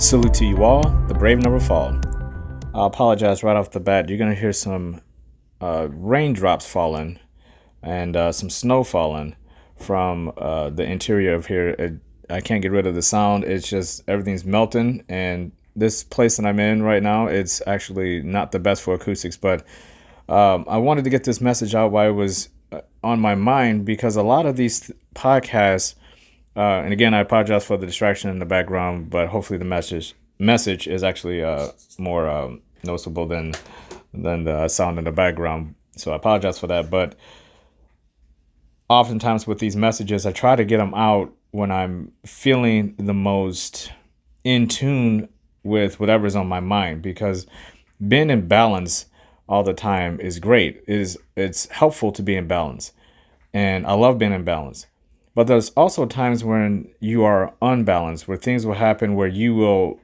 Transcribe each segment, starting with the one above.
Salute to you all. The brave never fall. I apologize right off the bat. You're going to hear some raindrops falling and some snow falling from the interior of here. I can't get rid of the sound. It's just everything's melting. And this place that I'm in right now, it's actually not the best for acoustics. But I wanted to get this message out while it was on my mind, because a lot of these podcasts, and again, I apologize for the distraction in the background, but hopefully the message is actually more noticeable than the sound in the background. So I apologize for that. But oftentimes with these messages, I try to get them out when I'm feeling the most in tune with whatever's on my mind, because being in balance all the time is great. It's helpful to be in balance, and I love being in balance. But there's also times when you are unbalanced, where things will happen where you will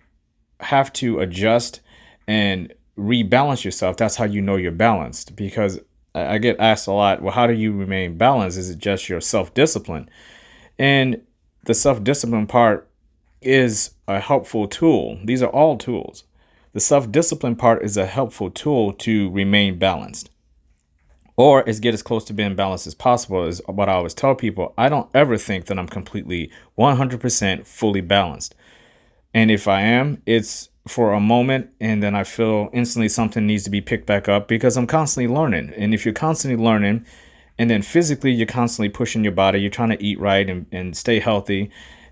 have to adjust and rebalance yourself. That's how you know you're balanced, because I get asked a lot, well, how do you remain balanced? Is it just your self-discipline? And the self-discipline part is a helpful tool. These are all tools. The self-discipline part is a helpful tool to remain balanced, or is get as close to being balanced as possible. Is what I always tell people. I don't ever think that I'm completely 100% fully balanced. And if I am, it's for a moment, and then I feel instantly something needs to be picked back up, because I'm constantly learning. And if you're constantly learning, and then physically you're constantly pushing your body, you're trying to eat right and stay healthy,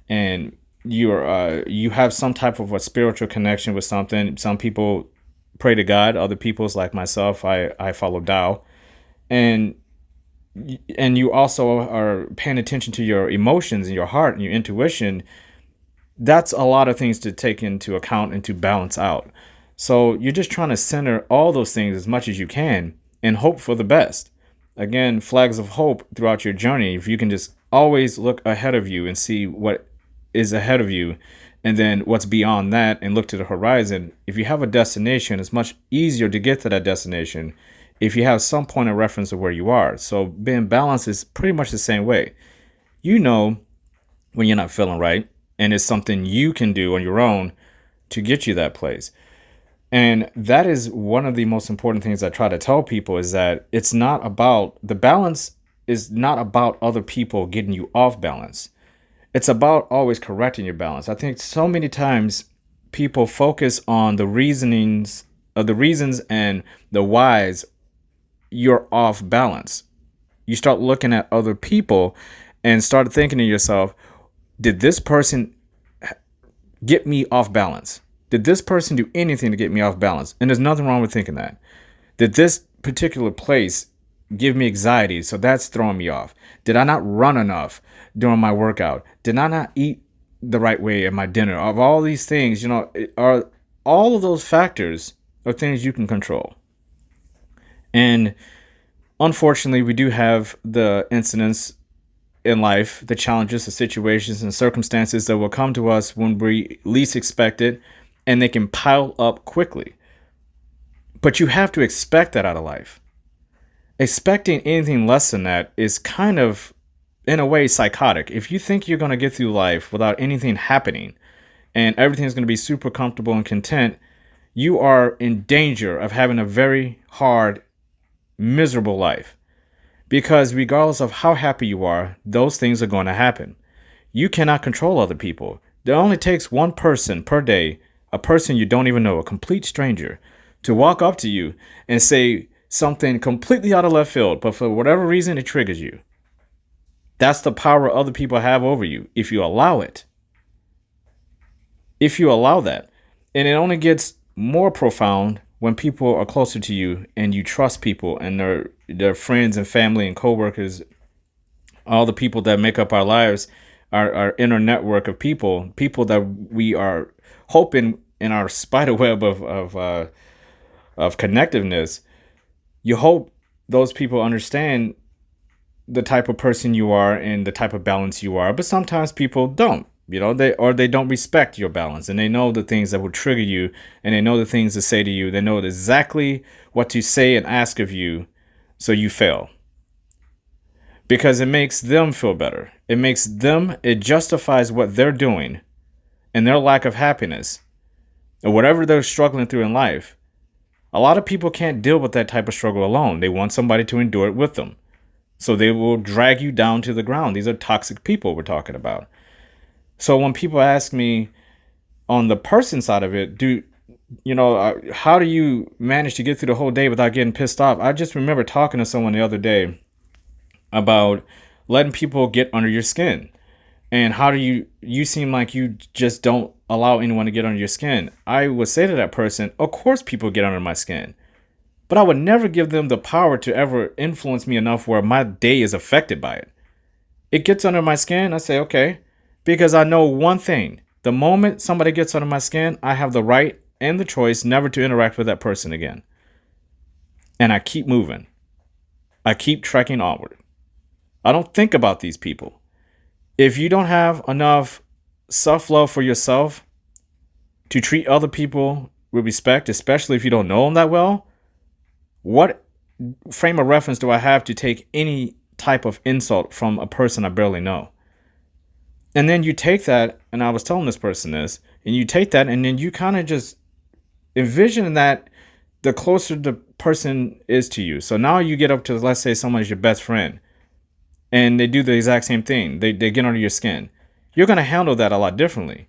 and you have some type of a spiritual connection with something. Some people pray to God, other people's like myself, I follow Tao. And you also are paying attention to your emotions and your heart and your intuition. That's a lot of things to take into account and to balance out. So you're just trying to center all those things as much as you can and hope for the best. Again, flags of hope throughout your journey. If you can just always look ahead of you and see what is ahead of you, and then what's beyond that, and look to the horizon. If you have a destination, it's much easier to get to that destination if you have some point of reference of where you are. So being balanced is pretty much the same way. You know when you're not feeling right, and it's something you can do on your own to get you that place. And that is one of the most important things I try to tell people, is that it's not about, the balance is not about other people getting you off balance. It's about always correcting your balance. I think so many times people focus on the reasons and the whys you're off balance. You start looking at other people and start thinking to yourself, did this person get me off balance? Did this person do anything to get me off balance? And there's nothing wrong with thinking that. Did this particular place give me anxiety, so that's throwing me off? Did I not run enough during my workout? Did I not eat the right way at my dinner? Of all these things, are all of those factors are things you can control. And unfortunately, we do have the incidents in life, the challenges, the situations and circumstances that will come to us when we least expect it, and they can pile up quickly. But you have to expect that out of life. Expecting anything less than that is kind of, in a way, psychotic. If you think you're going to get through life without anything happening and everything's going to be super comfortable and content, you are in danger of having a very hard, miserable life. Because regardless of how happy you are, those things are going to happen. You cannot control other people. It only takes one person per day, a person you don't even know, a complete stranger, to walk up to you and say something completely out of left field, but for whatever reason, it triggers you. That's the power other people have over you, if you allow it. If you allow that. And it only gets more profound when people are closer to you and you trust people, and their friends and family and coworkers, all the people that make up our lives, our inner network of people that we are hoping in our spider web of connectiveness. You hope those people understand the type of person you are and the type of balance you are, but sometimes people don't. They don't respect your balance, and they know the things that will trigger you, and they know the things to say to you. They know exactly what to say and ask of you, so you fail. Because it makes them feel better. It justifies what they're doing and their lack of happiness. or whatever they're struggling through in life. A lot of people can't deal with that type of struggle alone. They want somebody to endure it with them. So they will drag you down to the ground. These are toxic people we're talking about. So when people ask me on the person side of it, how do you manage to get through the whole day without getting pissed off? I just remember talking to someone the other day about letting people get under your skin. And how do you seem like you just don't allow anyone to get under your skin. I would say to that person, of course people get under my skin, but I would never give them the power to ever influence me enough where my day is affected by it. It gets under my skin, I say, okay, because I know one thing. The moment somebody gets under my skin, I have the right and the choice never to interact with that person again. And I keep moving. I keep trekking onward. I don't think about these people. If you don't have enough self-love for yourself to treat other people with respect, especially if you don't know them that well, what frame of reference do I have to take any type of insult from a person I barely know? And then you take that, and I was telling this person this, and you take that and then you kind of just envision that the closer the person is to you. So now you get up to, let's say someone is your best friend, and they do the exact same thing. They get under your skin. You're going to handle that a lot differently.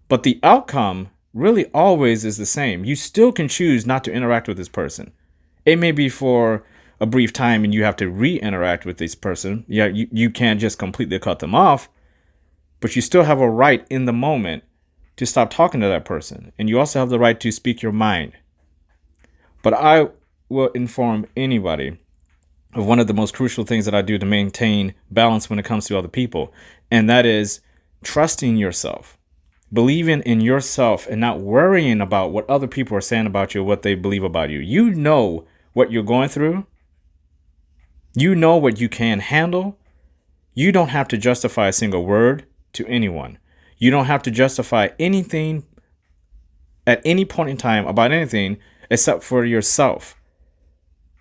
But the outcome really always is the same. You still can choose not to interact with this person. It may be for a brief time and you have to re-interact with this person. Yeah, you can't just completely cut them off, but you still have a right in the moment to stop talking to that person. And you also have the right to speak your mind. But I will inform anybody of one of the most crucial things that I do to maintain balance when it comes to other people. And that is trusting yourself, believing in yourself and not worrying about what other people are saying about you, what they believe about you. You know what you're going through. You know what you can handle. You don't have to justify a single word to anyone. You don't have to justify anything at any point in time about anything except for yourself.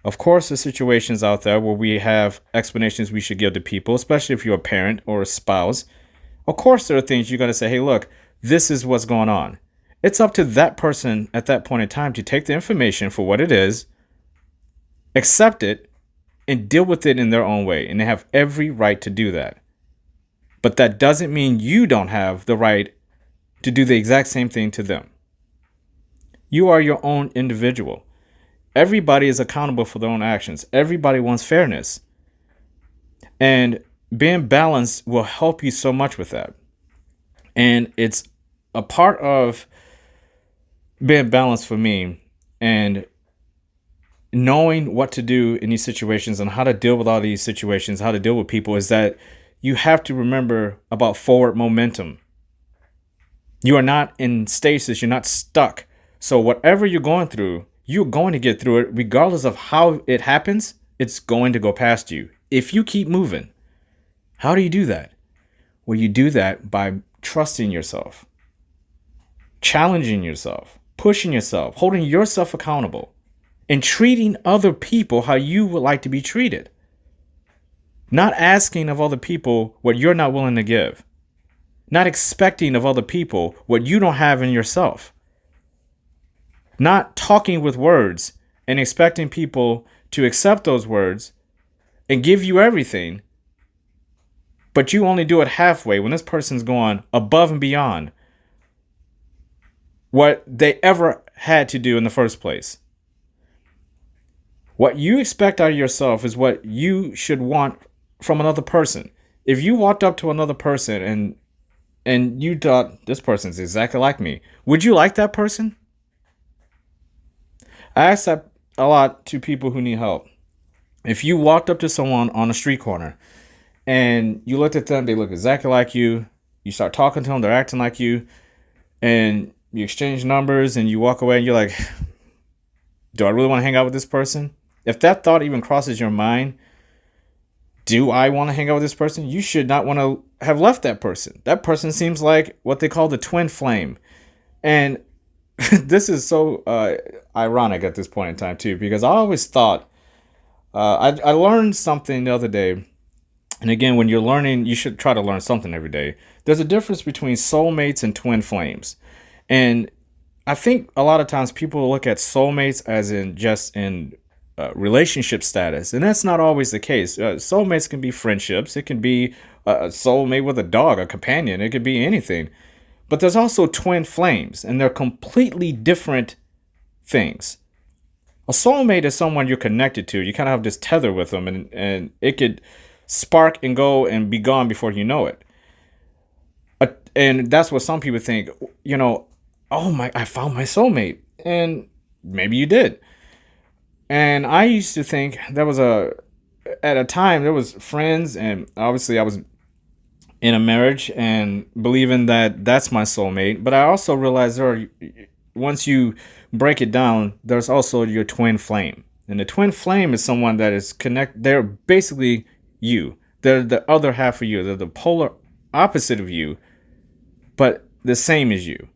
Of course, there's situations out there where we have explanations we should give to people, especially if you're a parent or a spouse. Of course, there are things you're going to say, hey, look, this is what's going on. It's up to that person at that point in time to take the information for what it is, accept it, and deal with it in their own way. And they have every right to do that. But that doesn't mean you don't have the right to do the exact same thing to them. You are your own individual. Everybody is accountable for their own actions. Everybody wants fairness. And being balanced will help you so much with that. And it's a part of being balanced for me and knowing what to do in these situations and how to deal with all these situations, how to deal with people, is that you have to remember about forward momentum. You are not in stasis. You're not stuck. So whatever you're going through, you're going to get through it regardless of how it happens. It's going to go past you if you keep moving. How do you do that? Well, you do that by trusting yourself, challenging yourself, pushing yourself, holding yourself accountable, and treating other people how you would like to be treated. Not asking of other people what you're not willing to give. Not expecting of other people what you don't have in yourself. Not talking with words and expecting people to accept those words and give you everything, but you only do it halfway when this person's going above and beyond what they ever had to do in the first place. What you expect out of yourself is what you should want from another person. If you walked up to another person and you thought, this person's exactly like me, would you like that person? I ask that a lot to people who need help. If you walked up to someone on a street corner and you looked at them, they look exactly like you, you start talking to them, they're acting like you, and you exchange numbers and you walk away and you're like, do I really want to hang out with this person? If that thought even crosses your mind, do I want to hang out with this person? You should not want to have left that person. That person seems like what they call the twin flame. And this is so ironic at this point in time, too, because I always thought, I learned something the other day. And again, when you're learning, you should try to learn something every day. There's a difference between soulmates and twin flames. And I think a lot of times people look at soulmates as in just in relationship status, and that's not always the case. Soulmates can be friendships. It can be a soulmate with a dog, a companion. It could be anything. But there's also twin flames, and they're completely different things. A soulmate is someone you're connected to. You kind of have this tether with them, and it could spark and go and be gone before you know it. And that's what some people think, oh my, I found my soulmate. And maybe you did. And I used to think at a time, there was friends, and obviously I was in a marriage and believing that that's my soulmate. But I also realized once you break it down, there's also your twin flame. And the twin flame is someone that is they're basically you. They're the other half of you. They're the polar opposite of you, but the same as you.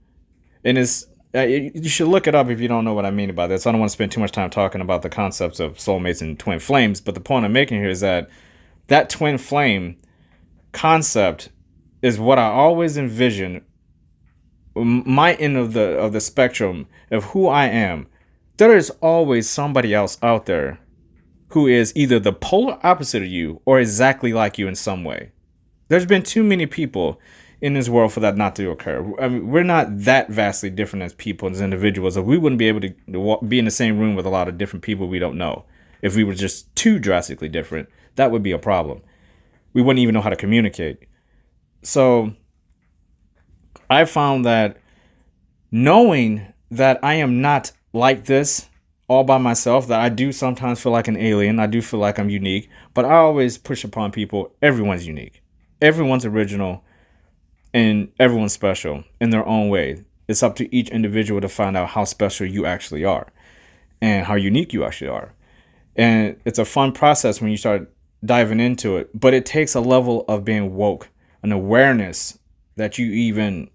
And you should look it up if you don't know what I mean about this. I don't want to spend too much time talking about the concepts of soulmates and twin flames, but the point I'm making here is that twin flame concept is what I always envision my end of the spectrum of who I am. There is always somebody else out there who is either the polar opposite of you or exactly like you in some way. There's been too many people in this world for that not to occur. I mean, we're not that vastly different as people, as individuals, so we wouldn't be able to be in the same room with a lot of different people we don't know. If we were just too drastically different, that would be a problem. We wouldn't even know how to communicate. So I found that knowing that I am not like this all by myself, that I do sometimes feel like an alien, I do feel like I'm unique, but I always push upon people, everyone's unique. Everyone's original. And everyone's special in their own way. It's up to each individual to find out how special you actually are and how unique you actually are. And it's a fun process when you start diving into it, but it takes a level of being woke, an awareness that you even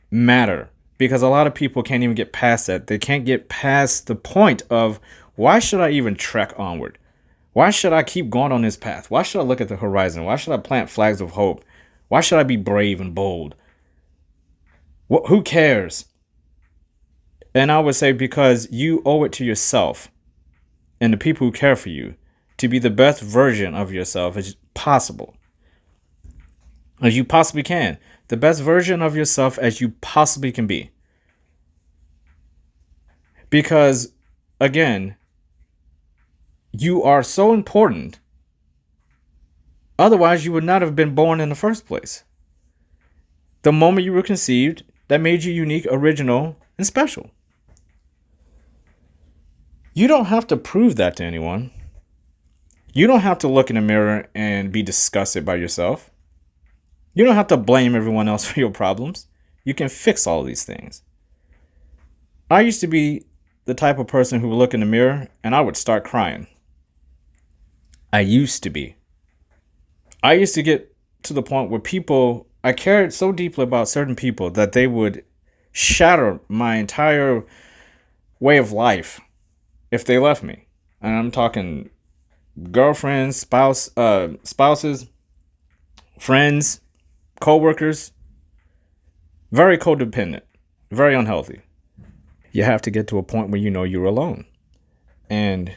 matter, because a lot of people can't even get past that. They can't get past the point of, why should I even trek onward? Why should I keep going on this path? Why should I look at the horizon? Why should I plant flags of hope? Why should I be brave and bold? Who cares? And I would say because you owe it to yourself and the people who care for you to be the best version of yourself as possible. As you possibly can. The best version of yourself as you possibly can be. Because, again, you are so important. Otherwise, you would not have been born in the first place. The moment you were conceived, that made you unique, original, and special. You don't have to prove that to anyone. You don't have to look in the mirror and be disgusted by yourself. You don't have to blame everyone else for your problems. You can fix all of these things. I used to be the type of person who would look in the mirror and I would start crying. I used to be. I used to get to the point where I cared so deeply about certain people that they would shatter my entire way of life if they left me. And I'm talking girlfriends, spouses, friends, co-workers. Very codependent, very unhealthy. You have to get to a point where you know you're alone. And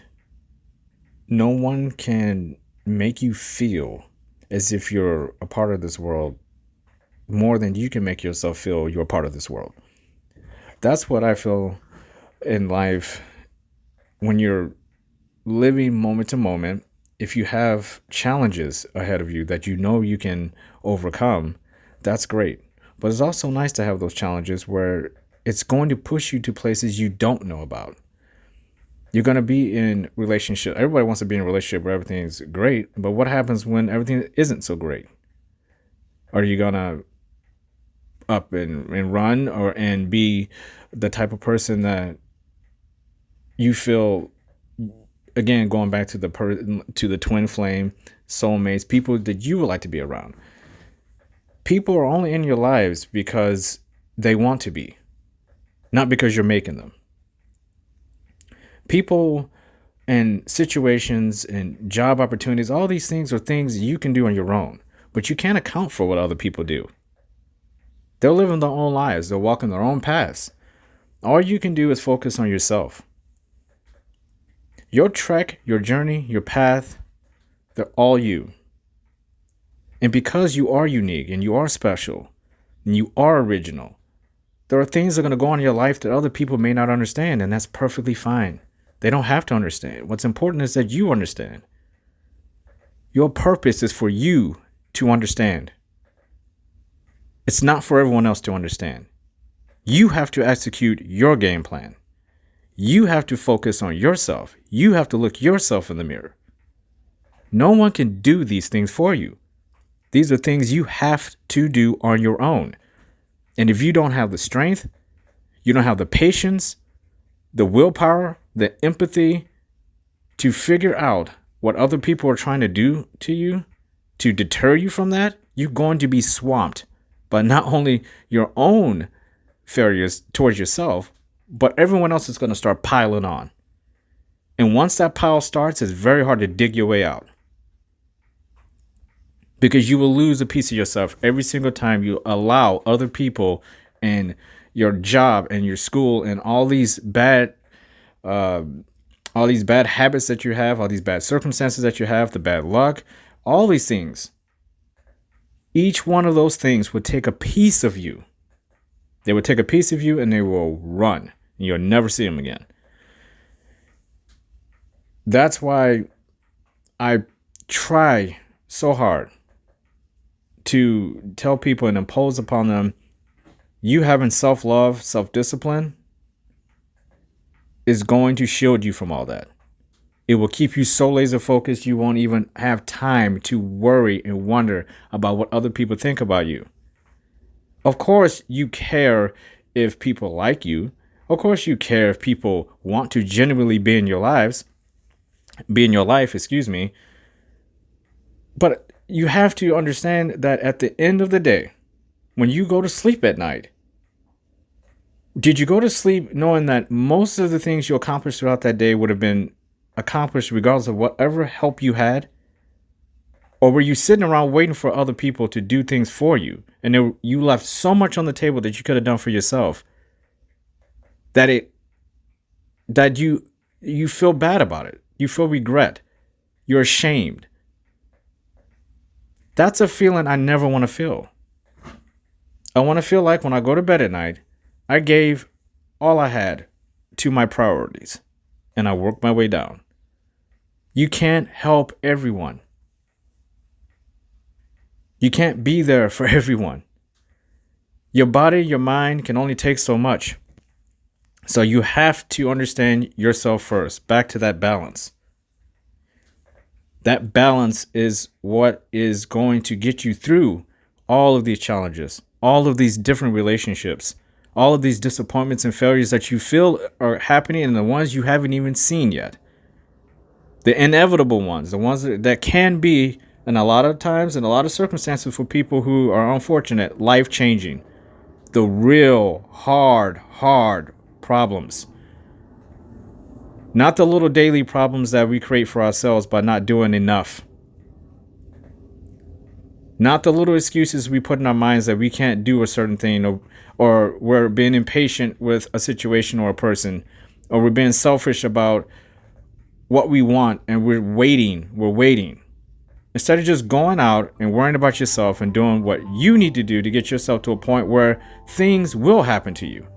no one can make you feel as if you're a part of this world more than you can make yourself feel you're a part of this world. That's what I feel in life when you're living moment to moment. If you have challenges ahead of you that you know you can overcome, that's great. But it's also nice to have those challenges where it's going to push you to places you don't know about. You're going to be in relationship. Everybody wants to be in a relationship where everything's great. But what happens when everything isn't so great? Are you going to up and run and be the type of person that you feel, again, going back to the twin flame, soulmates, people that you would like to be around? People are only in your lives because they want to be, not because you're making them. People and situations and job opportunities, all these things are things you can do on your own, but you can't account for what other people do. They're living their own lives. They're walking their own paths. all you can do is focus on yourself. Your trek, your journey, your path, they're all you. And because you are unique and you are special and you are original, there are things that are going to go on in your life that other people may not understand, and that's perfectly fine. They don't have to understand. What's important is that you understand. Your purpose is for you to understand. It's not for everyone else to understand. You have to execute your game plan. You have to focus on yourself. You have to look yourself in the mirror. No one can do these things for you. These are things you have to do on your own. And if you don't have the strength, you don't have the patience, the willpower, the empathy to figure out what other people are trying to do to you, to deter you from that, you're going to be swamped by not only your own failures towards yourself, but everyone else is going to start piling on. And once that pile starts, it's very hard to dig your way out. Because you will lose a piece of yourself every single time you allow other people and your job and your school and all these bad habits that you have, all these bad circumstances that you have, the bad luck, all these things. Each one of those things would take a piece of you. They would take a piece of you and they will run. And you'll never see them again. That's why I try so hard to tell people and impose upon them, you having self-love, self-discipline is going to shield you from all that. It will keep you so laser focused you won't even have time to worry and wonder about what other people think about you. Of course, you care if people like you. Of course, you care if people want to genuinely be in your life, But you have to understand that at the end of the day, when you go to sleep at night, did you go to sleep knowing that most of the things you accomplished throughout that day would have been accomplished regardless of whatever help you had? Or were you sitting around waiting for other people to do things for you? And you left so much on the table that you could have done for yourself that you feel bad about it. You feel regret. You're ashamed. That's a feeling I never want to feel. I want to feel like when I go to bed at night, I gave all I had to my priorities and I worked my way down. You can't help everyone. You can't be there for everyone. Your body, your mind can only take so much. So you have to understand yourself first. Back to that balance. That balance is what is going to get you through all of these challenges, all of these different relationships, all of these disappointments and failures that you feel are happening and the ones you haven't even seen yet. The inevitable ones, the ones that can be, and a lot of times, in a lot of circumstances for people who are unfortunate, life-changing. The real hard problems. Not the little daily problems that we create for ourselves by not doing enough. Not the little excuses we put in our minds that we can't do a certain thing, or we're being impatient with a situation or a person, or we're being selfish about what we want and we're waiting. Instead of just going out and worrying about yourself and doing what you need to do to get yourself to a point where things will happen to you.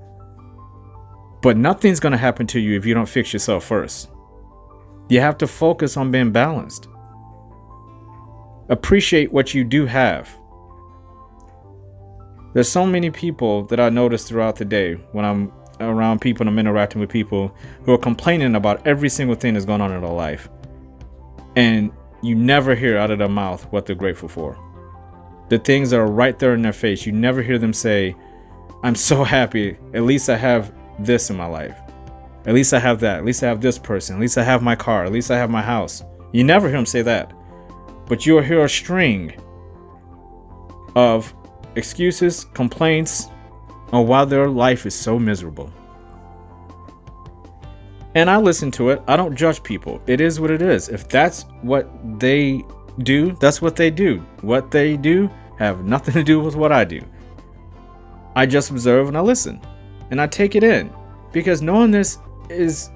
But nothing's going to happen to you if you don't fix yourself first. You have to focus on being balanced. Appreciate what you do have. There's so many people that I notice throughout the day when I'm around people and I'm interacting with people who are complaining about every single thing that's going on in their life. And you never hear out of their mouth what they're grateful for. The things that are right there in their face. You never hear them say, I'm so happy. At least I have this in my life. At least I have that. At least I have this person. At least I have my car. At least I have my house. You never hear them say that. But you'll hear a string of excuses, complaints on why their life is so miserable. And I listen to it. I don't judge people. It is what it is. If that's what they do, that's what they do. What they do have nothing to do with what I do. I just observe and I listen. And I take it in. because knowing this is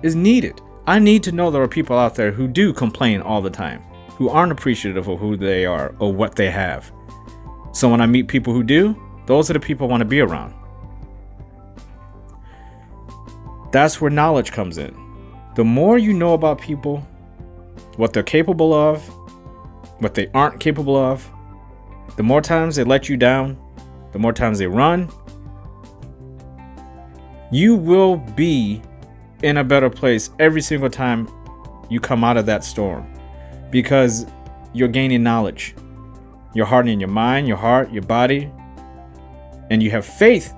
needed. I need to know there are people out there who do complain all the time, who aren't appreciative of who they are or what they have. So when I meet people who do, those are the people I want to be around. That's where knowledge comes in. The more you know about people, what they're capable of, what they aren't capable of, the more times they let you down, the more times they run, you will be in a better place every single time you come out of that storm, because you're gaining knowledge. You're hardening your mind, your heart, your body, and you have faith,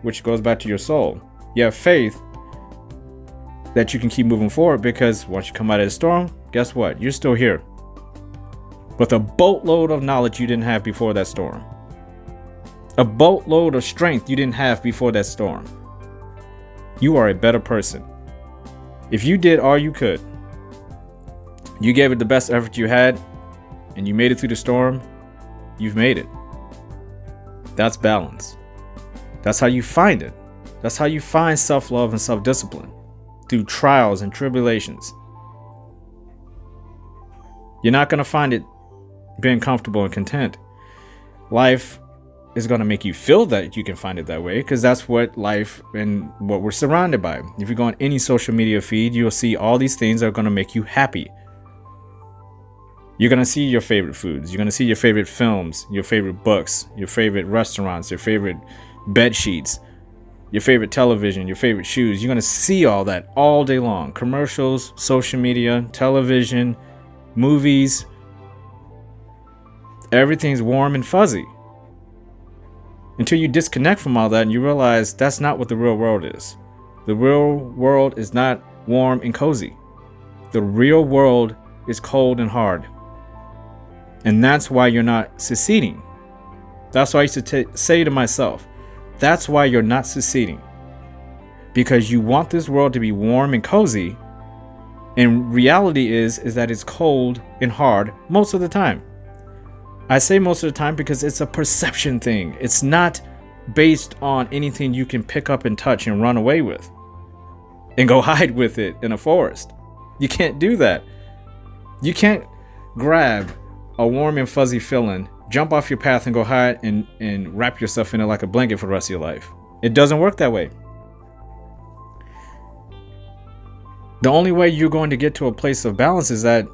which goes back to your soul. You have faith that you can keep moving forward, because once you come out of the storm, guess what? You're still here with a boatload of knowledge you didn't have before that storm. A boatload of strength you didn't have before that storm. You are a better person. If you did all you could, you gave it the best effort you had, and you made it through the storm, you've made it. That's balance. That's how you find it. That's how you find self-love and self-discipline, through trials and tribulations. You're not going to find it being comfortable and content. Life is going to make you feel that you can find it that way, because that's what life and what we're surrounded by. If you go on any social media feed, you'll see all these things that are going to make you happy. You're going to see your favorite foods. You're going to see your favorite films, your favorite books, your favorite restaurants, your favorite bed sheets, your favorite television, your favorite shoes. You're going to see all that all day long. Commercials, social media, television, movies. Everything's warm and fuzzy. Until you disconnect from all that and you realize that's not what the real world is. The real world is not warm and cozy. The real world is cold and hard. And that's why you're not succeeding. That's why I used to say to myself, that's why you're not succeeding. Because you want this world to be warm and cozy. And reality is that it's cold and hard most of the time. I say most of the time because it's a perception thing. It's not based on anything you can pick up and touch and run away with and go hide with it in a forest. You can't do that. You can't grab a warm and fuzzy feeling, jump off your path and go hide and wrap yourself in it like a blanket for the rest of your life. It doesn't work that way. The only way you're going to get to a place of balance is that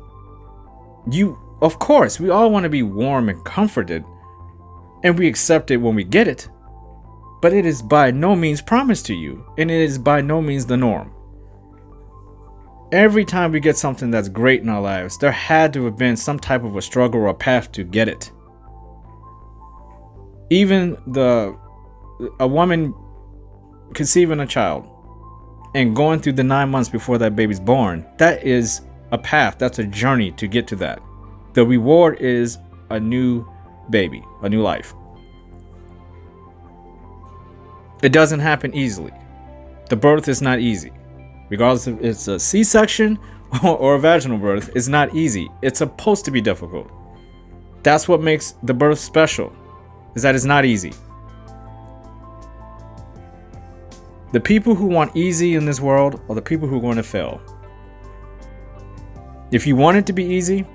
of course, we all want to be warm and comforted, and we accept it when we get it, but it is by no means promised to you, and it is by no means the norm. Every time we get something that's great in our lives, there had to have been some type of a struggle or a path to get it. Even a woman conceiving a child and going through the 9 months before that baby's born, that is a path, that's a journey to get to that. The reward is a new baby, a new life. It doesn't happen easily. The birth is not easy. Regardless if it's a C-section or a vaginal birth, it's not easy. It's supposed to be difficult. That's what makes the birth special, is that it's not easy. The people who want easy in this world are the people who are going to fail. If you want it to be easy,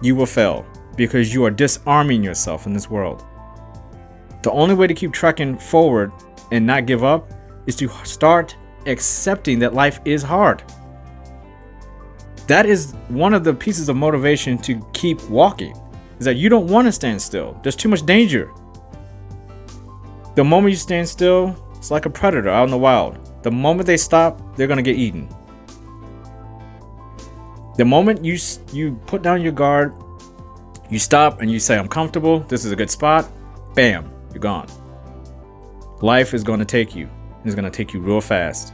you will fail, because you are disarming yourself in this world. The only way to keep trekking forward and not give up is to start accepting that life is hard. That is one of the pieces of motivation to keep walking, is that you don't want to stand still. There's too much danger. The moment you stand still, it's like a predator out in the wild. The moment they stop, they're going to get eaten. The moment you put down your guard, you stop and you say, I'm comfortable, this is a good spot, bam, you're gone. Life is going to take you. It's going to take you real fast.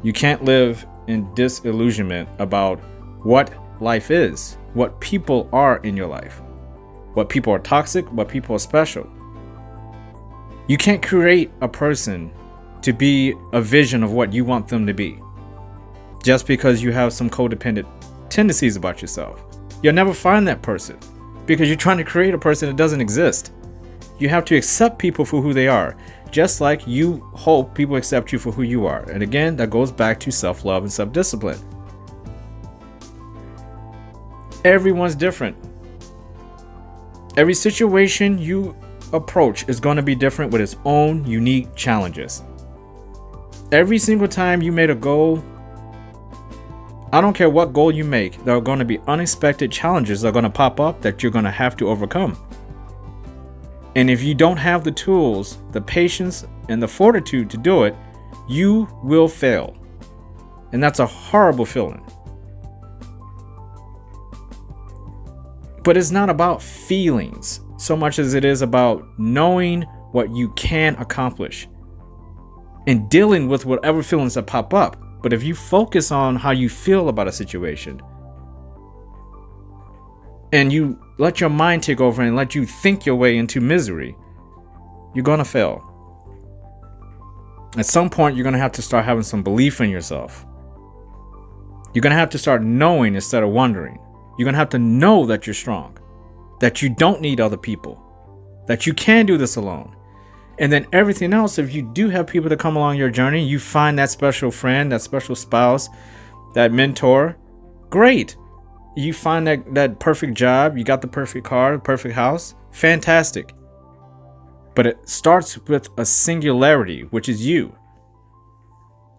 You can't live in disillusionment about what life is, what people are in your life, what people are toxic, what people are special. You can't create a person to be a vision of what you want them to be, just because you have some codependent tendencies about yourself. You'll never find that person because you're trying to create a person that doesn't exist. You have to accept people for who they are. just like you hope people accept you for who you are. And again, that goes back to self-love and self-discipline. Everyone's different. Every situation you approach is going to be different with its own unique challenges. Every single time you made a goal, I don't care what goal you make, there are going to be unexpected challenges that are going to pop up that you're going to have to overcome. And if you don't have the tools, the patience, and the fortitude to do it, you will fail. And that's a horrible feeling. But it's not about feelings so much as it is about knowing what you can accomplish and dealing with whatever feelings that pop up. But if you focus on how you feel about a situation and you let your mind take over and let you think your way into misery, you're going to fail. At some point, you're going to have to start having some belief in yourself. You're going to have to start knowing instead of wondering. You're going to have to know that you're strong, that you don't need other people, that you can do this alone. And then everything else, if you do have people to come along your journey, you find that special friend, that special spouse, that mentor, great. You find that perfect job, you got the perfect car, perfect house, fantastic. But it starts with a singularity, which is you.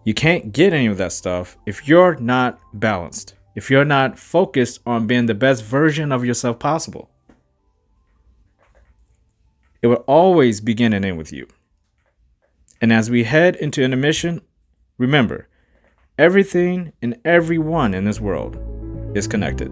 You can't get any of that stuff if you're not balanced, if you're not focused on being the best version of yourself possible. It will always begin and end with you. And as we head into intermission, remember, everything and everyone in this world is connected.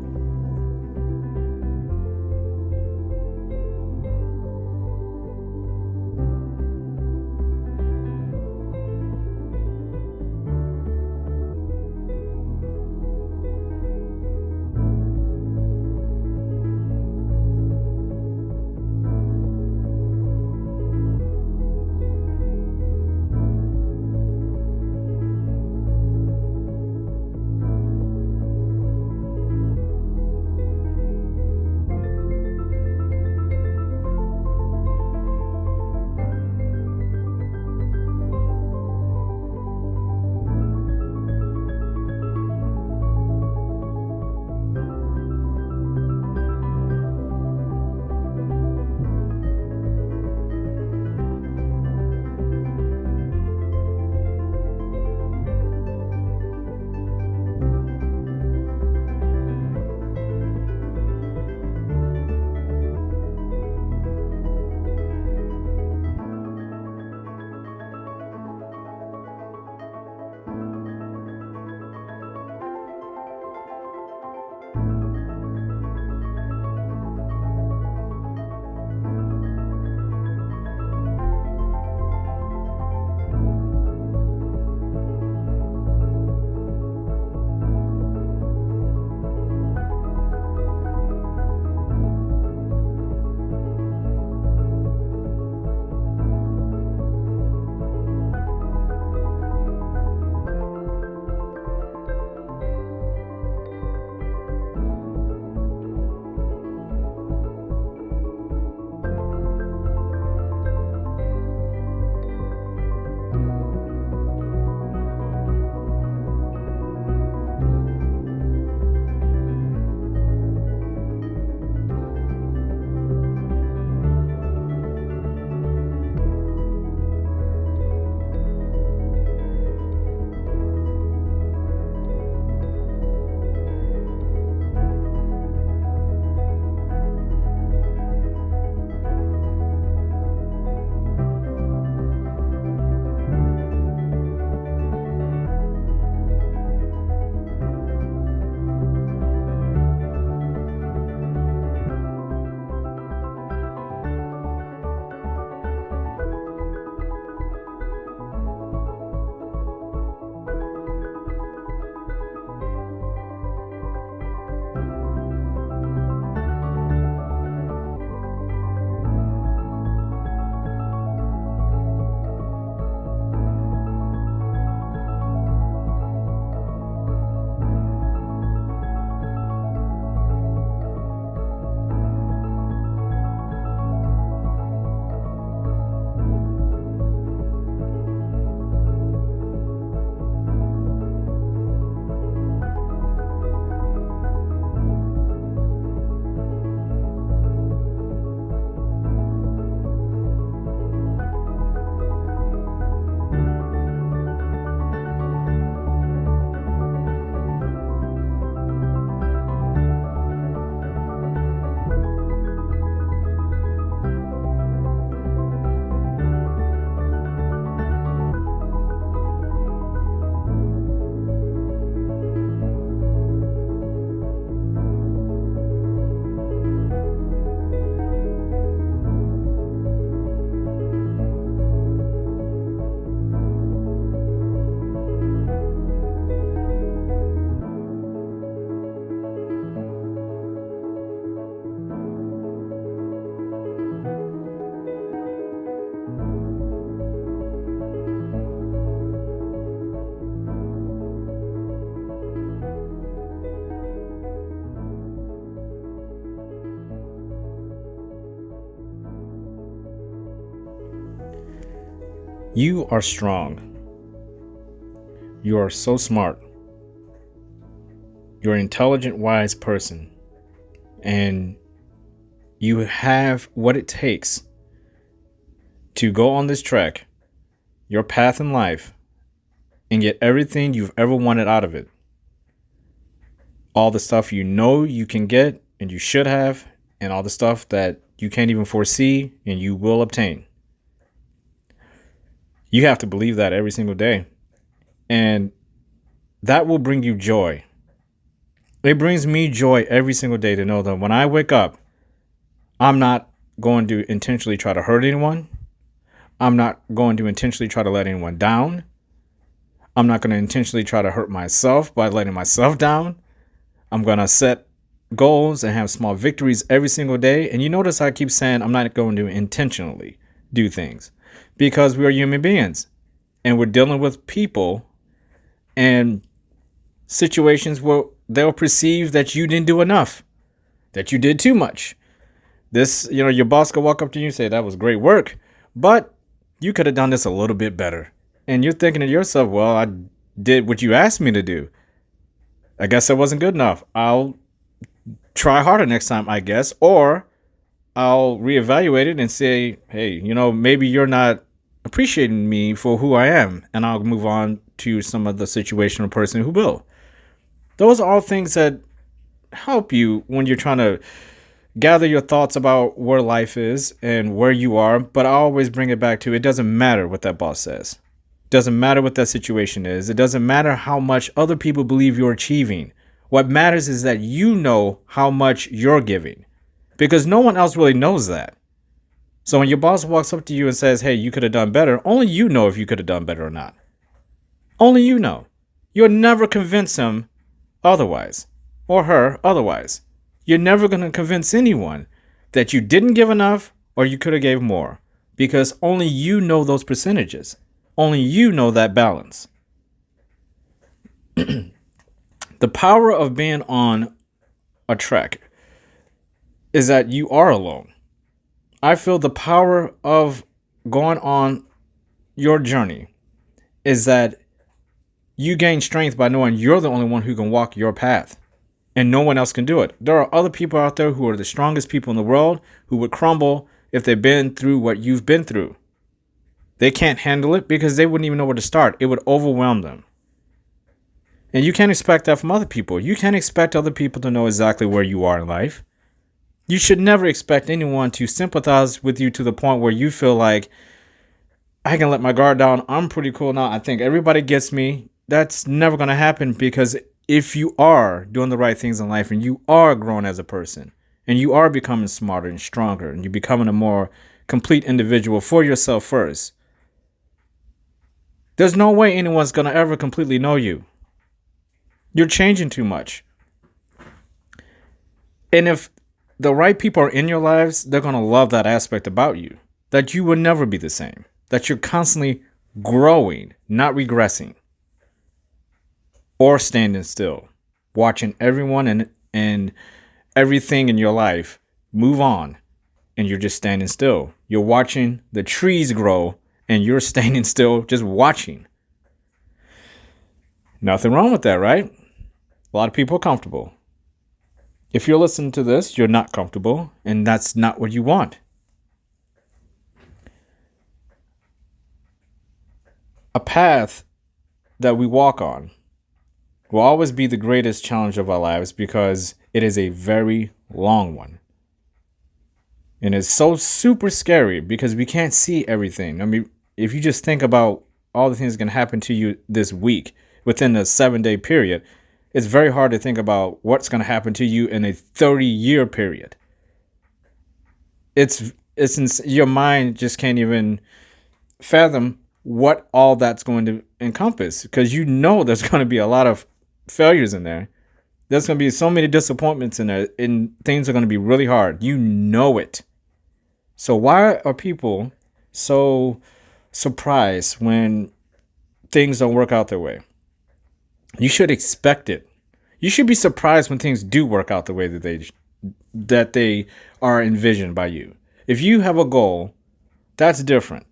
You are strong. You are so smart. You're an intelligent, wise person. And you have what it takes to go on this trek, your path in life, and get everything you've ever wanted out of it. All the stuff you know you can get and you should have, and all the stuff that you can't even foresee and you will obtain. You have to believe that every single day. And that will bring you joy. It brings me joy every single day to know that when I wake up, I'm not going to intentionally try to hurt anyone. I'm not going to intentionally try to let anyone down. I'm not going to intentionally try to hurt myself by letting myself down. I'm going to set goals and have small victories every single day. And you notice I keep saying I'm not going to intentionally do things because we are human beings and we're dealing with people and situations where they'll perceive that you didn't do enough, that you did too much. Your boss could walk up to you and say, that was great work, but you could have done this a little bit better. And you're thinking to yourself, well, I did what you asked me to do. I guess that wasn't good enough. I'll try harder next time, I guess. Or I'll reevaluate it and say, hey, maybe you're not appreciating me for who I am. And I'll move on to some other situation or person who will. Those are all things that help you when you're trying to gather your thoughts about where life is and where you are. But I always bring it back to it doesn't matter what that boss says. It doesn't matter what that situation is. It doesn't matter how much other people believe you're achieving. What matters is that you know how much you're giving because no one else really knows that. So when your boss walks up to you and says, hey, you could have done better, only you know if you could have done better or not. Only you know. You'll never convince him otherwise or her otherwise. You're never going to convince anyone that you didn't give enough or you could have gave more because only you know those percentages. Only you know that balance. The power of being on a trek is that you are alone. I feel the power of going on your journey is that you gain strength by knowing you're the only one who can walk your path and no one else can do it. There are other people out there who are the strongest people in the world who would crumble if they've been through what you've been through. They can't handle it because they wouldn't even know where to start. It would overwhelm them. And you can't expect that from other people. You can't expect other people to know exactly where you are in life. You should never expect anyone to sympathize with you to the point where you feel like, I can let my guard down. I'm pretty cool now. I think everybody gets me. That's never going to happen because if you are doing the right things in life and you are growing as a person and you are becoming smarter and stronger and you're becoming a more complete individual for yourself first, there's no way anyone's going to ever completely know you. You're changing too much. And if the right people are in your lives, they're going to love that aspect about you, that you will never be the same, that you're constantly growing, not regressing or standing still, watching everyone and everything in your life move on and you're just standing still. You're watching the trees grow and you're standing still, just watching. Nothing wrong with that, right? A lot of people are comfortable. If you're listening to this, you're not comfortable, and that's not what you want. A path that we walk on will always be the greatest challenge of our lives because it is a very long one. And it's so super scary because we can't see everything. I mean, if you just think about all the things that can happen to you this week within a 7-day period, it's very hard to think about what's going to happen to you in a 30-year period. Your mind just can't even fathom what all that's going to encompass because there's going to be a lot of failures in there. There's going to be so many disappointments in there and things are going to be really hard. You know it. So why are people so surprised when things don't work out their way? You should expect it. You should be surprised when things do work out the way that they are envisioned by you. If you have a goal, that's different.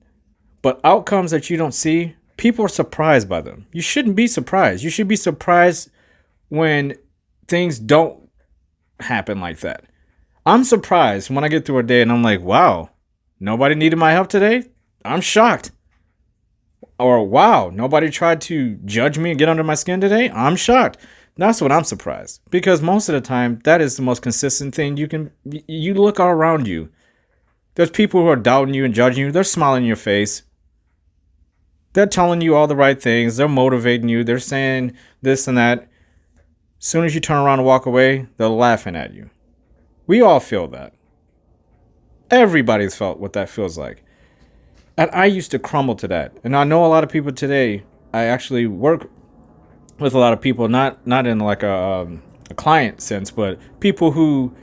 But outcomes that you don't see, people are surprised by them. You shouldn't be surprised. You should be surprised when things don't happen like that. I'm surprised when I get through a day and I'm like, wow, nobody needed my help today. I'm shocked. Or wow, nobody tried to judge me and get under my skin today. I'm shocked. That's what I'm surprised. Because most of the time, that is the most consistent thing you look all around you. There's people who are doubting you and judging you. They're smiling in your face. They're telling you all the right things. They're motivating you. They're saying this and that. As soon as you turn around and walk away, they're laughing at you. We all feel that. Everybody's felt what that feels like. And I used to crumble to that. And I know a lot of people today. I actually work with a lot of people, not in like a client sense, but people who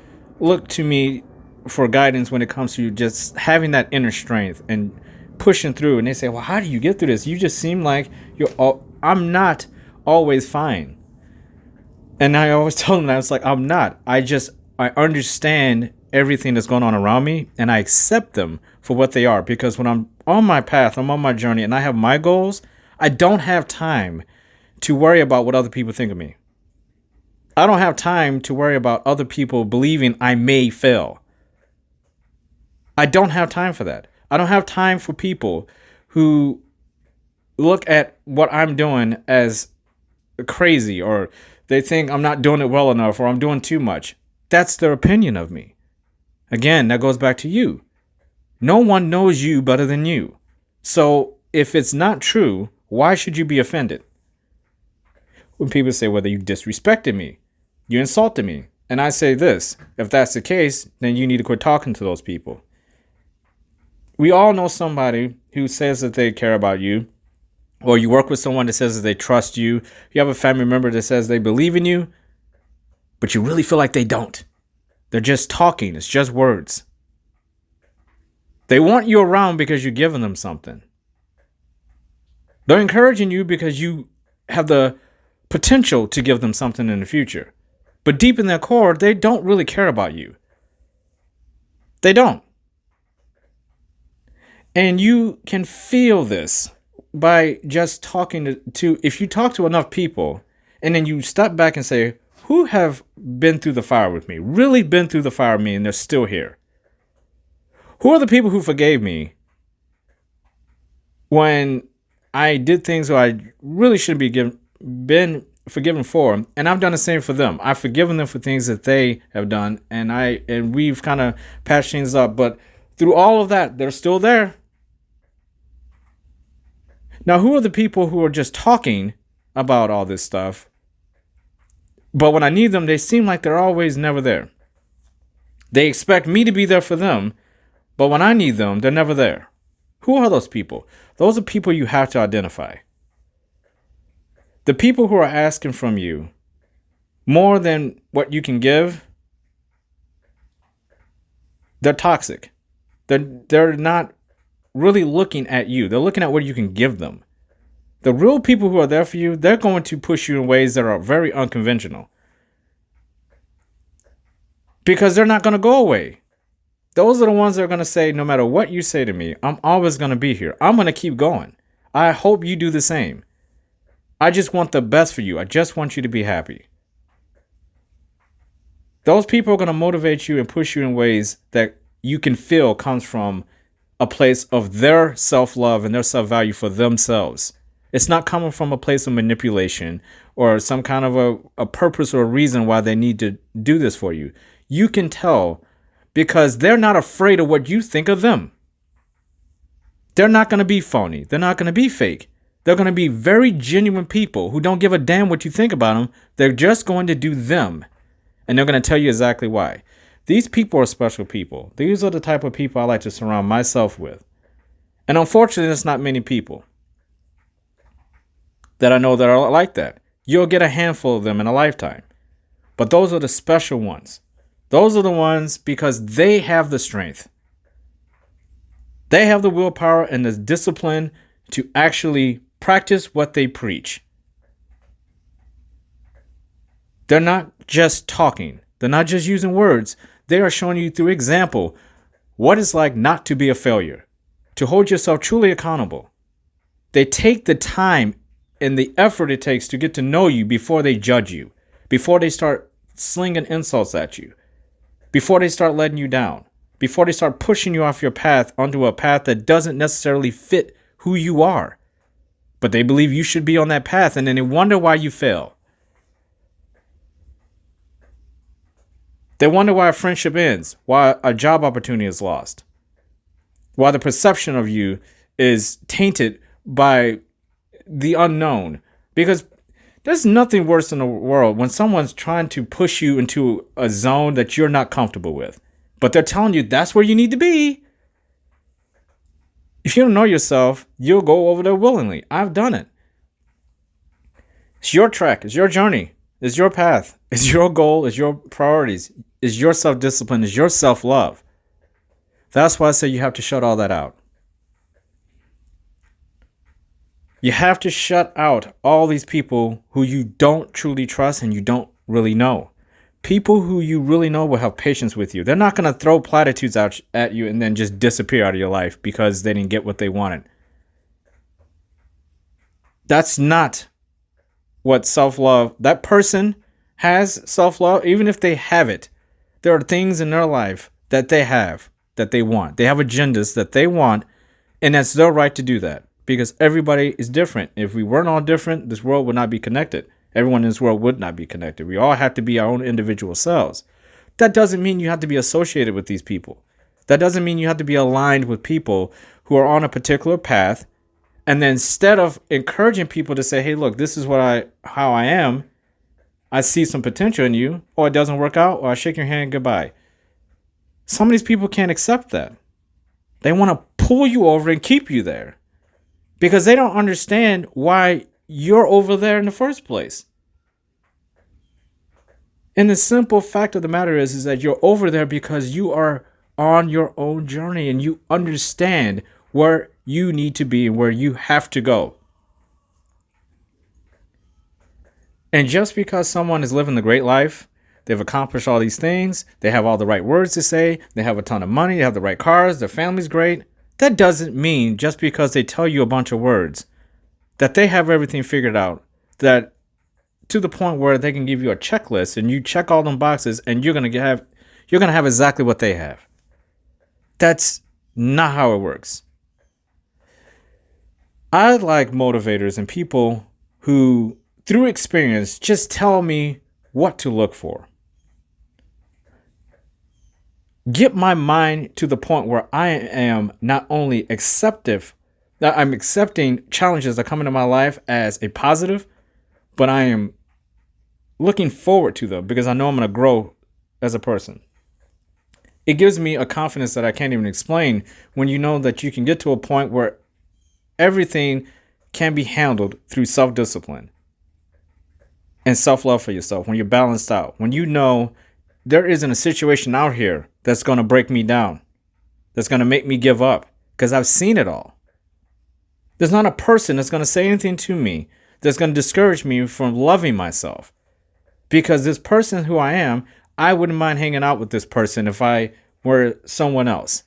look to me for guidance when it comes to just having that inner strength and pushing through. And they say, well, how do you get through this? You just seem like I'm not always fine. And I always tell them that it's like, I'm not. I understand everything that's going on around me and I accept them for what they are. Because when I'm on my path, I'm on my journey and I have my goals, I don't have time to worry about what other people think of me. I don't have time to worry about other people believing I may fail. I don't have time for that. I don't have time for people who look at what I'm doing as crazy, or they think I'm not doing it well enough, or I'm doing too much. That's their opinion of me. Again, that goes back to you. No one knows you better than you. So if it's not true, why should you be offended? When people say whether you disrespected me, you insulted me, and I say this, if that's the case, then you need to quit talking to those people. We all know somebody who says that they care about you, or you work with someone that says that they trust you. You have a family member that says they believe in you, but you really feel like they don't. They're just talking. It's just words. They want you around because you're giving them something. They're encouraging you because you have the potential to give them something in the future. But deep in their core, they don't really care about you. They don't. And you can feel this by just talking to if you talk to enough people and then you step back and say, who have been through the fire with me, really been through the fire with me, and they're still here? Who are the people who forgave me when I did things that I really shouldn't been forgiven for, and I've done the same for them. I've forgiven them for things that they have done, and we've kind of patched things up. But through all of that, they're still there. Now, who are the people who are just talking about all this stuff, but when I need them, they seem like they're always never there? They expect me to be there for them, but when I need them, they're never there. Who are those people? Those are people you have to identify. The people who are asking from you more than what you can give, they're toxic. They're not really looking at you. They're looking at what you can give them. The real people who are there for you, they're going to push you in ways that are very unconventional. Because they're not going to go away. Those are the ones that are going to say, no matter what you say to me, I'm always going to be here. I'm going to keep going. I hope you do the same. I just want the best for you. I just want you to be happy. Those people are going to motivate you and push you in ways that you can feel comes from a place of their self-love and their self-value for themselves. It's not coming from a place of manipulation or some kind of a purpose or a reason why they need to do this for you. You can tell because they're not afraid of what you think of them. They're not going to be phony. They're not going to be fake. They're going to be very genuine people who don't give a damn what you think about them. They're just going to do them. And they're going to tell you exactly why. These people are special people. These are the type of people I like to surround myself with. And unfortunately, there's not many people that I know that are like that. You'll get a handful of them in a lifetime. But those are the special ones. Those are the ones because they have the strength. They have the willpower and the discipline to actually practice what they preach. They're not just talking. They're not just using words. They are showing you through example what it's like not to be a failure. to hold yourself truly accountable. They take the time and the effort it takes to get to know you before they judge you, before they start slinging insults at you, before they start letting you down, before they start pushing you off your path onto a path that doesn't necessarily fit who you are. But they believe you should be on that path, and then they wonder why you fail. They wonder why a friendship ends, why a job opportunity is lost, why the perception of you is tainted by the unknown. Because there's nothing worse in the world when someone's trying to push you into a zone that you're not comfortable with, but they're telling you that's where you need to be. If you don't know yourself, you'll go over there willingly. I've done it. It's your track. It's your journey. It's your path. It's your goal. It's your priorities. It's your self-discipline. It's your self-love. That's why I say you have to shut all that out. You have to shut out all these people who you don't truly trust and you don't really know. People who you really know will have patience with you. They're not going to throw platitudes out at you and then just disappear out of your life because they didn't get what they wanted. That's not what self-love, that person has self-love, even if they have it. There are things in their life that they have, that they want. They have agendas that they want, and that's their right to do that because everybody is different. If we weren't all different, this world would not be connected. Everyone in this world would not be connected. We all have to be our own individual selves. That doesn't mean you have to be associated with these people. That doesn't mean you have to be aligned with people who are on a particular path. And then instead of encouraging people to say, hey, look, this is how I am. I see some potential in you. Or it doesn't work out. Or I shake your hand, goodbye. Some of these people can't accept that. They want to pull you over and keep you there. Because they don't understand why you're over there in the first place. And the simple fact of the matter is that you're over there because you are on your own journey and you understand where you need to be and where you have to go. And just because someone is living the great life, they've accomplished all these things, they have all the right words to say, they have a ton of money, they have the right cars, their family's great, that doesn't mean just because they tell you a bunch of words that they have everything figured out, that to the point where they can give you a checklist and you check all them boxes and you're going to have exactly what they have. That's not how it works. I like motivators and people who, through experience, just tell me what to look for. Get my mind to the point where I am not only I'm accepting challenges that come into my life as a positive, but I am looking forward to them because I know I'm going to grow as a person. It gives me a confidence that I can't even explain when you know that you can get to a point where everything can be handled through self-discipline and self-love for yourself, when you're balanced out, when you know there isn't a situation out here that's going to break me down, that's going to make me give up, because I've seen it all. There's not a person that's going to say anything to me that's going to discourage me from loving myself. Because this person who I am, I wouldn't mind hanging out with this person if I were someone else.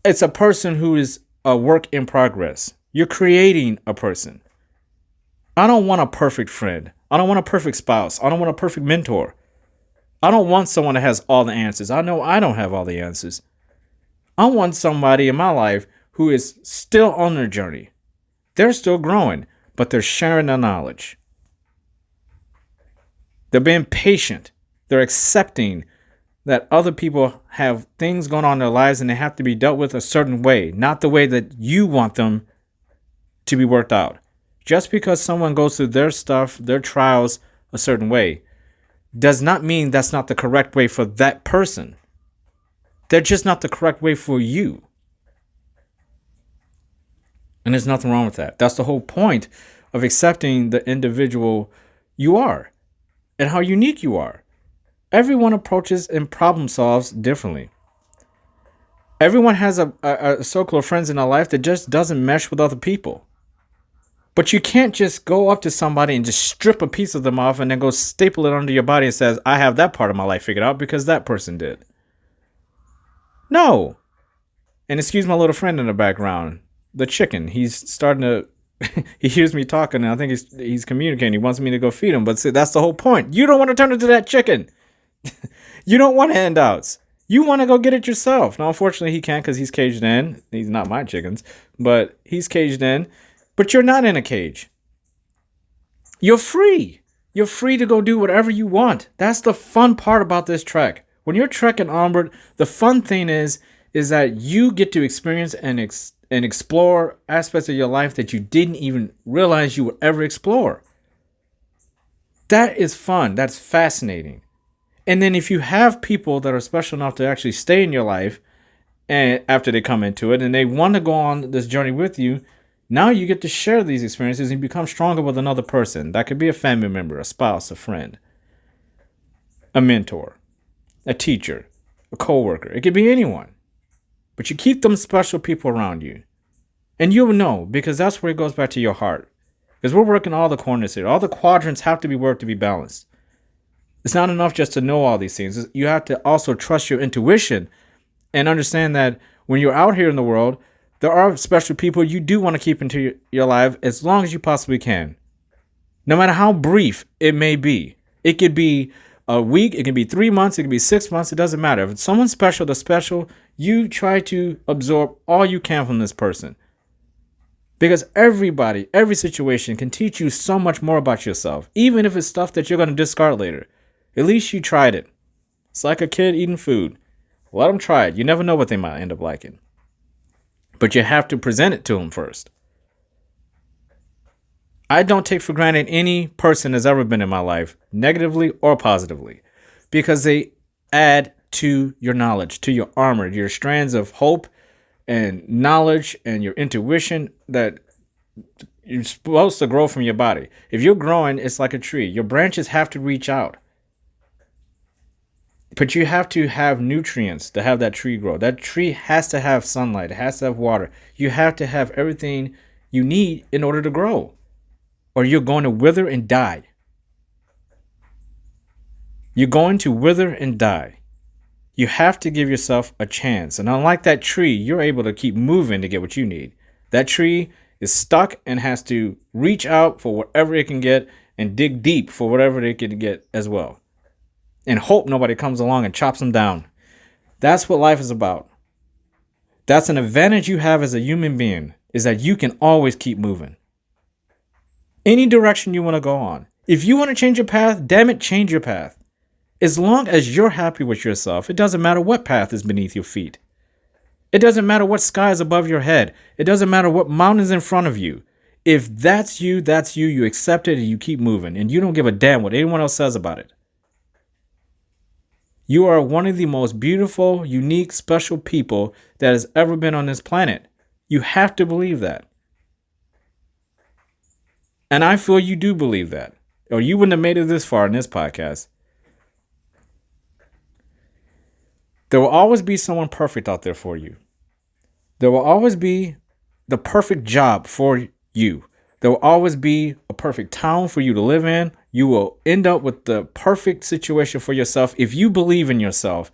It's a person who is a work in progress. You're creating a person. I don't want a perfect friend. I don't want a perfect spouse. I don't want a perfect mentor. I don't want someone that has all the answers. I know I don't have all the answers. I want somebody in my life who is still on their journey. They're still growing, but they're sharing their knowledge. They're being patient. They're accepting that other people have things going on in their lives and they have to be dealt with a certain way, not the way that you want them to be worked out. Just because someone goes through their stuff, their trials a certain way, does not mean that's not the correct way for that person. They're just not the correct way for you. And there's nothing wrong with that. That's the whole point of accepting the individual you are and how unique you are. Everyone approaches and problem solves differently. Everyone has a circle of friends in their life that just doesn't mesh with other people. But you can't just go up to somebody and just strip a piece of them off and then go staple it onto your body and says, I have that part of my life figured out because that person did. No. And excuse my little friend in the background, the chicken. He's starting to. He hears me talking, and I think he's communicating. He wants me to go feed him, but see, that's the whole point. You don't want to turn into that chicken. You don't want handouts. You want to go get it yourself. Now, unfortunately, he can't because he's caged in. He's not my chickens, but he's caged in. But you're not in a cage. You're free. You're free to go do whatever you want. That's the fun part about this trek. When you're trekking onward, the fun thing is that you get to experience and explore aspects of your life that you didn't even realize you would ever explore. That is fun. That's fascinating. And then if you have people that are special enough to actually stay in your life and after they come into it and they want to go on this journey with you, now you get to share these experiences and become stronger with another person. That could be a family member, a spouse, a friend, a mentor, a teacher, a coworker. It could be anyone. But you keep them special people around you. And you'll know, because that's where it goes back to your heart. Because we're working all the corners here. All the quadrants have to be worked to be balanced. It's not enough just to know all these things. You have to also trust your intuition and understand that when you're out here in the world, there are special people you do want to keep into your life as long as you possibly can. No matter how brief it may be. It could be a week, it can be 3 months, it can be 6 months, it doesn't matter. If it's someone special that's special, you try to absorb all you can from this person. Because everybody, every situation can teach you so much more about yourself, even if it's stuff that you're going to discard later. At least you tried it. It's like a kid eating food. Let them try it. You never know what they might end up liking. But you have to present it to them first. I don't take for granted any person that's ever been in my life, negatively or positively, because they add to your knowledge, to your armor, your strands of hope and knowledge and your intuition that you're supposed to grow from your body. If you're growing, it's like a tree. Your branches have to reach out. But you have to have nutrients to have that tree grow. That tree has to have sunlight. It has to have water. You have to have everything you need in order to grow. Or you're going to wither and die. You're going to wither and die. You have to give yourself a chance. And unlike that tree, you're able to keep moving to get what you need. That tree is stuck and has to reach out for whatever it can get and dig deep for whatever it can get as well. And hope nobody comes along and chops them down. That's what life is about. That's an advantage you have as a human being, is that you can always keep moving. Any direction you want to go on. If you want to change your path, damn it, change your path. As long as you're happy with yourself, it doesn't matter what path is beneath your feet. It doesn't matter what sky is above your head. It doesn't matter what mountain is in front of you. If that's you, you accept it and you keep moving. And you don't give a damn what anyone else says about it. You are one of the most beautiful, unique, special people that has ever been on this planet. You have to believe that. And I feel you do believe that, or you wouldn't have made it this far in this podcast. There will always be someone perfect out there for you. There will always be the perfect job for you. There will always be a perfect town for you to live in. You will end up with the perfect situation for yourself if you believe in yourself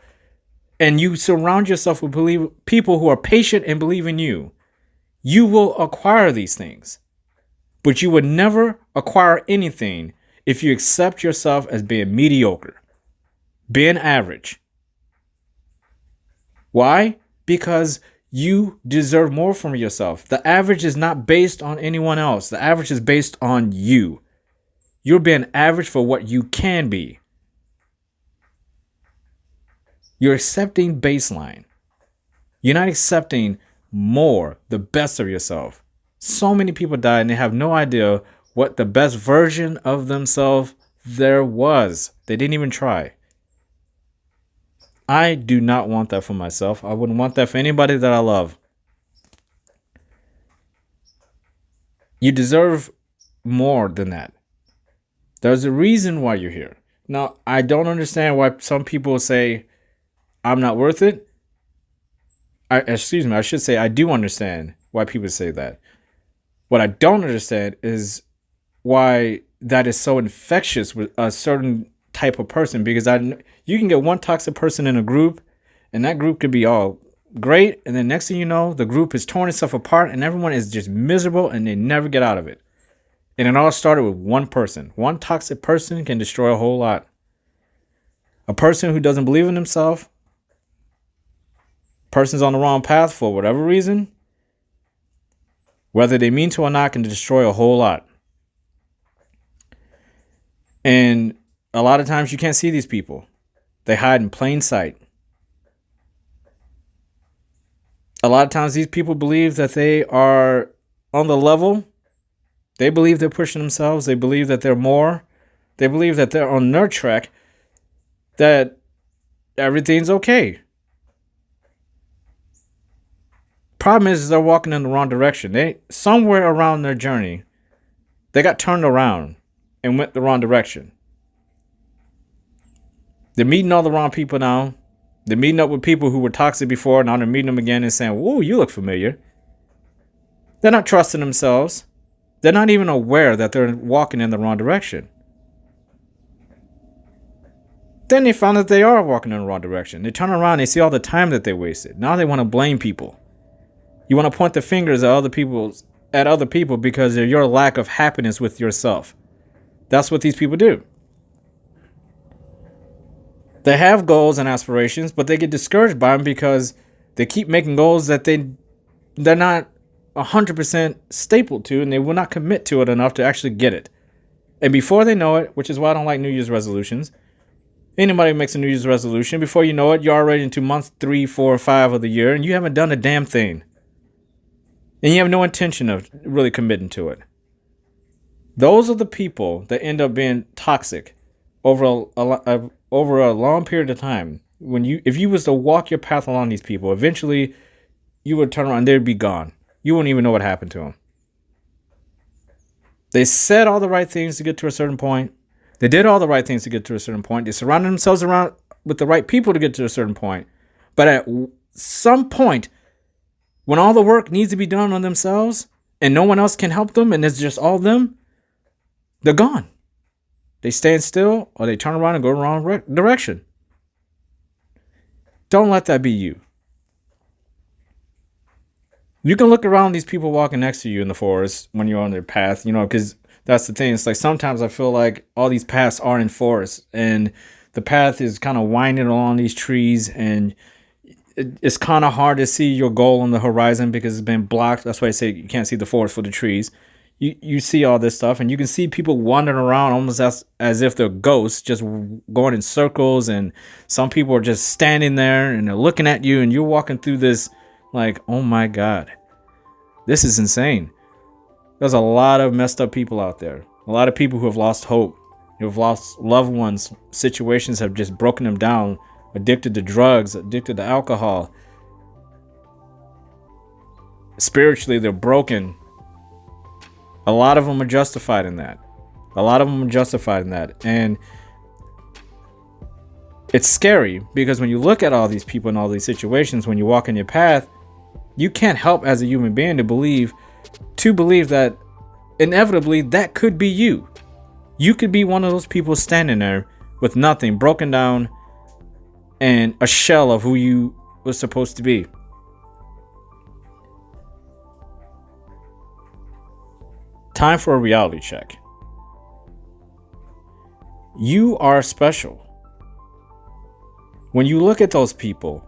and you surround yourself with people who are patient and believe in you. You will acquire these things. But you would never acquire anything if you accept yourself as being mediocre, being average. Why? Because you deserve more from yourself. The average is not based on anyone else. The average is based on you. You're being average for what you can be. You're accepting baseline. You're not accepting more, the best of yourself. So many people die and they have no idea what the best version of themselves there was. They didn't even try. I do not want that for myself. I wouldn't want that for anybody that I love. You deserve more than that. There's a reason why you're here. Now, I don't understand why some people say, I'm not worth it. I should say I do understand why people say that. What I don't understand is why that is so infectious with a certain type of person, because you can get one toxic person in a group and that group could be all great. And then next thing you know, the group is torn itself apart and everyone is just miserable and they never get out of it. And it all started with one person. One toxic person can destroy a whole lot. A person who doesn't believe in himself, person's on the wrong path for whatever reason, whether they mean to or not, can destroy a whole lot. And a lot of times you can't see these people. They hide in plain sight. A lot of times these people believe that they are on the level. They believe they're pushing themselves. They believe that they're more. They believe that they're on their track, that everything's okay. Problem is they're walking in the wrong direction. They somewhere around their journey, they got turned around and went the wrong direction. They're meeting all the wrong people now. They're meeting up with people who were toxic before. Now they're meeting them again and saying, whoa, you look familiar. They're not trusting themselves. They're not even aware that they're walking in the wrong direction. Then they found that they are walking in the wrong direction. They turn around, they see all the time that they wasted. Now they want to blame people. You want to point the fingers at other people because of your lack of happiness with yourself. That's what these people do. They have goals and aspirations, but they get discouraged by them because they keep making goals that they're not 100% stapled to, and they will not commit to it enough to actually get it. And before they know it, which is why I don't like New Year's resolutions, anybody makes a New Year's resolution, before you know it, you're already into month 3, 4, 5 of the year, and you haven't done a damn thing. And you have no intention of really committing to it. Those are the people that end up being toxic over a long period of time. If you was to walk your path along these people, eventually you would turn around and they'd be gone. You wouldn't even know what happened to them. They said all the right things to get to a certain point. They did all the right things to get to a certain point. They surrounded themselves around with the right people to get to a certain point. But at some point, when all the work needs to be done on themselves and no one else can help them and it's just all them, they're gone. They stand still or they turn around and go the wrong direction. Don't let that be you. You can look around these people walking next to you in the forest when you're on their path, because that's the thing. It's like sometimes I feel like all these paths are in forests and the path is kind of winding along these trees and it's kind of hard to see your goal on the horizon because it's been blocked. That's why I say you can't see the forest for the trees. You see all this stuff and you can see people wandering around almost as if they're ghosts, just going in circles, and some people are just standing there and they're looking at you and you're walking through this like, oh my God, this is insane. There's a lot of messed up people out there. A lot of people who have lost hope, who have lost loved ones. Situations have just broken them down, addicted to drugs, addicted to alcohol. Spiritually, they're broken. A lot of them are justified in that. And it's scary because when you look at all these people in all these situations, when you walk in your path, you can't help as a human being to believe that inevitably that could be you. You could be one of those people standing there with nothing, broken down, and a shell of who you were supposed to be. Time for a reality check. You are special. When you look at those people,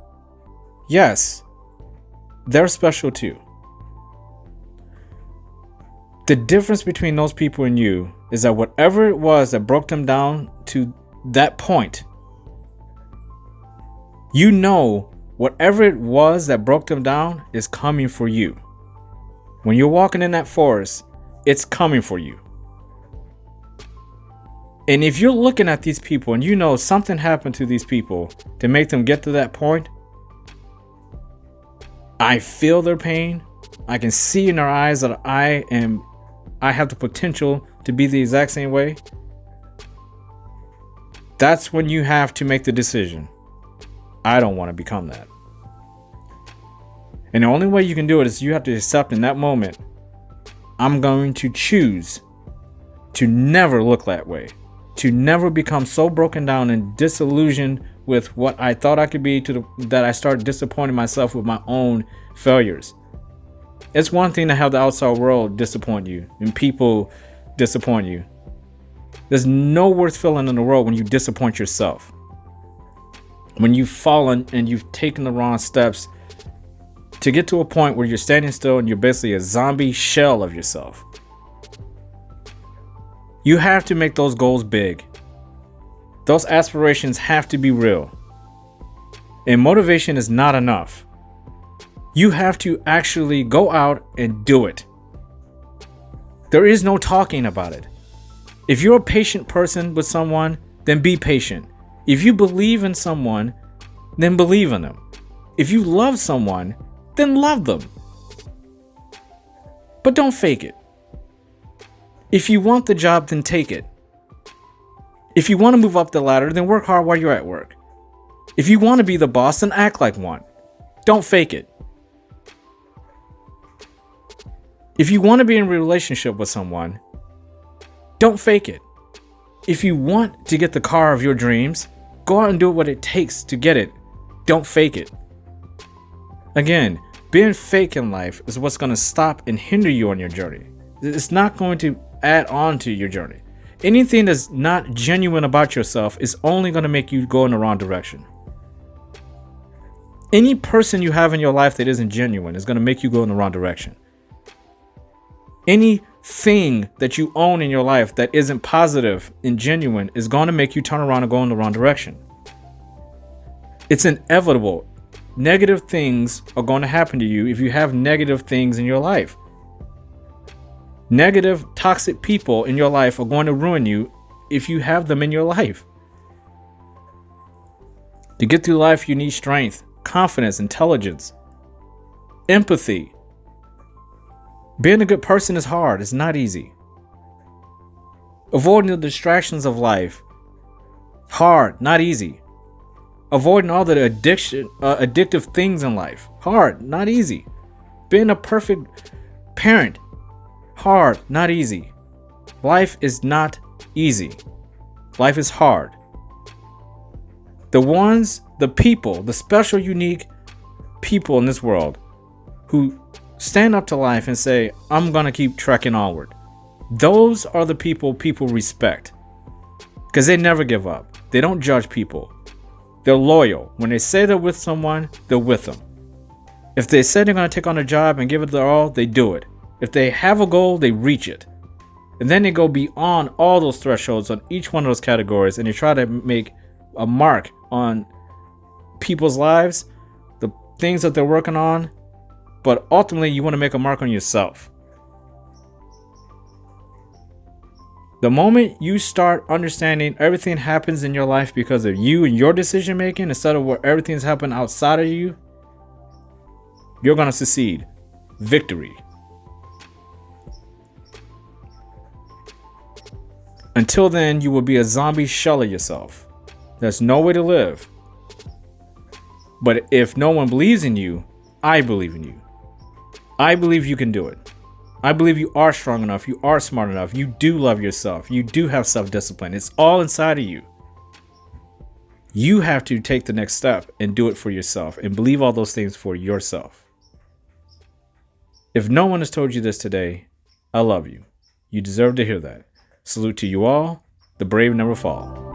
yes, they're special too. The difference between those people and you is that whatever it was that broke them down to that point, whatever it was that broke them down is coming for you. When you're walking in that forest, it's coming for you. And if you're looking at these people and something happened to these people to make them get to that point, I feel their pain. I can see in their eyes that I have the potential to be the exact same way. That's when you have to make the decision. I don't want to become that. And the only way you can do it is you have to accept in that moment, I'm going to choose to never look that way, to never become so broken down and disillusioned with what I thought I could be that I started disappointing myself with my own failures. It's one thing to have the outside world disappoint you and people disappoint you. There's no worse feeling in the world when you disappoint yourself. When you've fallen and you've taken the wrong steps to get to a point where you're standing still and you're basically a zombie shell of yourself. You have to make those goals big. Those aspirations have to be real. And motivation is not enough. You have to actually go out and do it. There is no talking about it. If you're a patient person with someone, then be patient. If you believe in someone, then believe in them. If you love someone, then love them. But don't fake it. If you want the job, then take it. If you want to move up the ladder, then work hard while you're at work. If you want to be the boss, then act like one. Don't fake it. If you want to be in a relationship with someone, don't fake it. If you want to get the car of your dreams, go out and do what it takes to get it. Don't fake it. Again, being fake in life is what's going to stop and hinder you on your journey. It's not going to add on to your journey. Anything that's not genuine about yourself is only going to make you go in the wrong direction. Any person you have in your life that isn't genuine is going to make you go in the wrong direction. Anything that you own in your life that isn't positive and genuine is going to make you turn around and go in the wrong direction. It's inevitable. Negative things are going to happen to you if you have negative things in your life. Negative, toxic people in your life are going to ruin you if you have them in your life. To get through life, you need strength, confidence, intelligence, empathy. Being a good person is hard. It's not easy. Avoiding the distractions of life. Hard, not easy. Avoiding all the addictive things in life. Hard, not easy. Being a perfect parent. Hard, not easy. Life is not easy. Life is hard. The people, the special, unique people in this world who stand up to life and say, I'm going to keep trekking onward. Those are the people respect. Because they never give up. They don't judge people. They're loyal. When they say they're with someone, they're with them. If they say they're going to take on a job and give it their all, they do it. If they have a goal, they reach it. And then they go beyond all those thresholds on each one of those categories and they try to make a mark on people's lives, the things that they're working on. But ultimately, you want to make a mark on yourself. The moment you start understanding everything happens in your life because of you and your decision making instead of where everything's happened outside of you, you're going to succeed. Victory. Until then, you will be a zombie shell of yourself. There's no way to live. But if no one believes in you, I believe in you. I believe you can do it. I believe you are strong enough. You are smart enough. You do love yourself. You do have self-discipline. It's all inside of you. You have to take the next step and do it for yourself and believe all those things for yourself. If no one has told you this today, I love you. You deserve to hear that. Salute to you all. The brave never fall.